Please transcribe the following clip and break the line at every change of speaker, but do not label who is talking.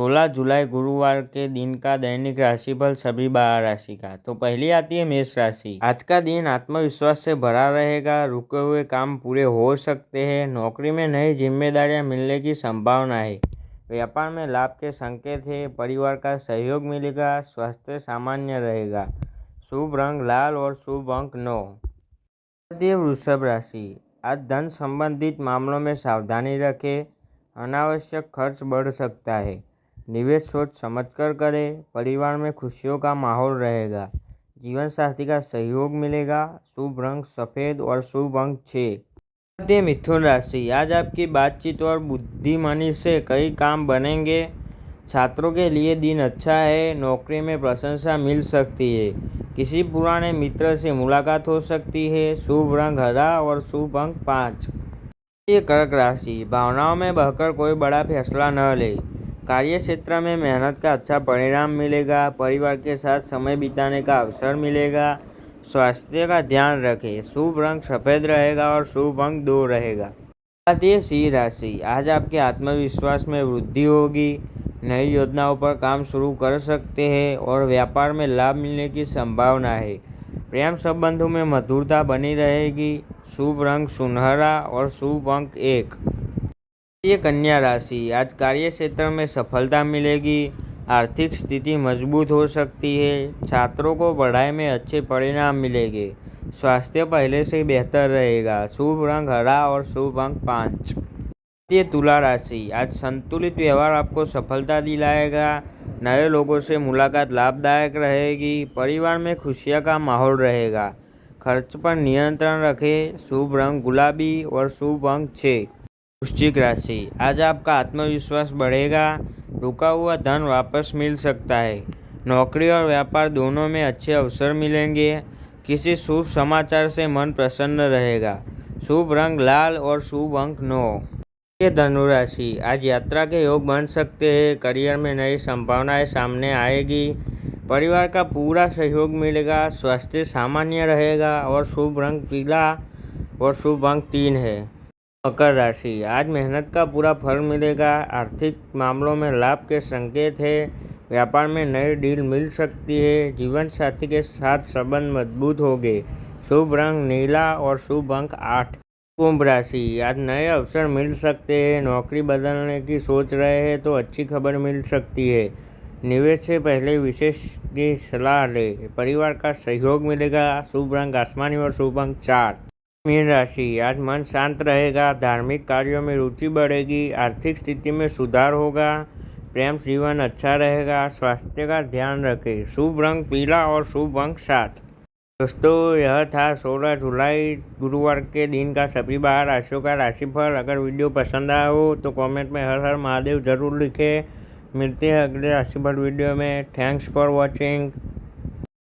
16 जुलाई गुरुवार के दिन का दैनिक राशिफल सभी 12 राशि का। तो पहली आती है मेष राशि। आज का दिन आत्मविश्वास से भरा रहेगा। रुके हुए काम पूरे हो सकते हैं। नौकरी में नई जिम्मेदारियां मिलने की संभावना है। व्यापार में लाभ के संकेत है। परिवार का सहयोग मिलेगा। स्वास्थ्य सामान्य रहेगा। शुभ रंग लाल और शुभ अंक 9। वृषभ राशि। आज धन संबंधित मामलों में सावधानी रखें। अनावश्यक खर्च बढ़ सकता है। निवेश सोच समझकर करें। परिवार में खुशियों का माहौल रहेगा। जीवन साथी का सहयोग मिलेगा। शुभ रंग सफेद और शुभ अंक 6। मिथुन राशि। आज आपकी बातचीत और बुद्धिमानी से कई काम बनेंगे। छात्रों के लिए दिन अच्छा है। नौकरी में प्रशंसा मिल सकती है। किसी पुराने मित्र से मुलाकात हो सकती है। शुभ रंग हरा और शुभ अंक 5। कर्क राशि। भावनाओं में बहकर कोई बड़ा फैसला न ले। कार्य क्षेत्र में मेहनत का अच्छा परिणाम मिलेगा। परिवार के साथ समय बिताने का अवसर मिलेगा। स्वास्थ्य का ध्यान रखें। शुभ रंग सफेद रहेगा और शुभ अंक 2 रहेगा। सिंह राशि। आज आपके आत्मविश्वास में वृद्धि होगी। नई योजनाओं पर काम शुरू कर सकते हैं और व्यापार में लाभ मिलने की संभावना है। प्रेम संबंधों में मधुरता बनी रहेगी। शुभ रंग सुनहरा और शुभ अंक 1। कन्या राशि। आज कार्य क्षेत्र में सफलता मिलेगी। आर्थिक स्थिति मजबूत हो सकती है। छात्रों को पढ़ाई में अच्छे परिणाम मिलेंगे। स्वास्थ्य पहले से बेहतर रहेगा। शुभ रंग हरा और शुभ अंक 5। तुला राशि। आज संतुलित व्यवहार आपको सफलता दिलाएगा। नए लोगों से मुलाकात लाभदायक रहेगी। परिवार में खुशियाँ का माहौल रहेगा। खर्च पर नियंत्रण रखें। शुभ रंग गुलाबी और शुभ अंक 6। वृश्चिक राशि। आज आपका आत्मविश्वास बढ़ेगा। रुका हुआ धन वापस मिल सकता है। नौकरी और व्यापार दोनों में अच्छे अवसर मिलेंगे। किसी शुभ समाचार से मन प्रसन्न रहेगा। शुभ रंग लाल और शुभ अंक 9। धनु राशि। आज यात्रा के योग बन सकते हैं। करियर में नई संभावनाएं सामने आएगी। परिवार का पूरा सहयोग मिलेगा। स्वास्थ्य सामान्य रहेगा और शुभ रंग पीला और शुभ अंक 3 है। मकर राशि। आज मेहनत का पूरा फल मिलेगा। आर्थिक मामलों में लाभ के संकेत है। व्यापार में नई डील मिल सकती है। जीवन साथी के साथ संबंध मजबूत होंगे। शुभ रंग नीला और शुभ अंक 8। कुंभ राशि। आज नए अवसर मिल सकते हैं। नौकरी बदलने की सोच रहे हैं तो अच्छी खबर मिल सकती है। निवेश से पहले विशेष की सलाह लें। परिवार का सहयोग मिलेगा। शुभ रंग आसमानी और शुभ अंक 4। मीन राशि। आज मन शांत रहेगा। धार्मिक कार्यों में रुचि बढ़ेगी। आर्थिक स्थिति में सुधार होगा। प्रेम जीवन अच्छा रहेगा। स्वास्थ्य का ध्यान रखें। शुभ रंग पीला और शुभ अंक 7। दोस्तों, यह था 16 जुलाई गुरुवार के दिन का सभी 12 राशियों का राशिफल। अगर वीडियो पसंद आया हो तो कमेंट में हर हर महादेव जरूर लिखें। मिलते हैं अगले राशिफल वीडियो में। Thanks for watching.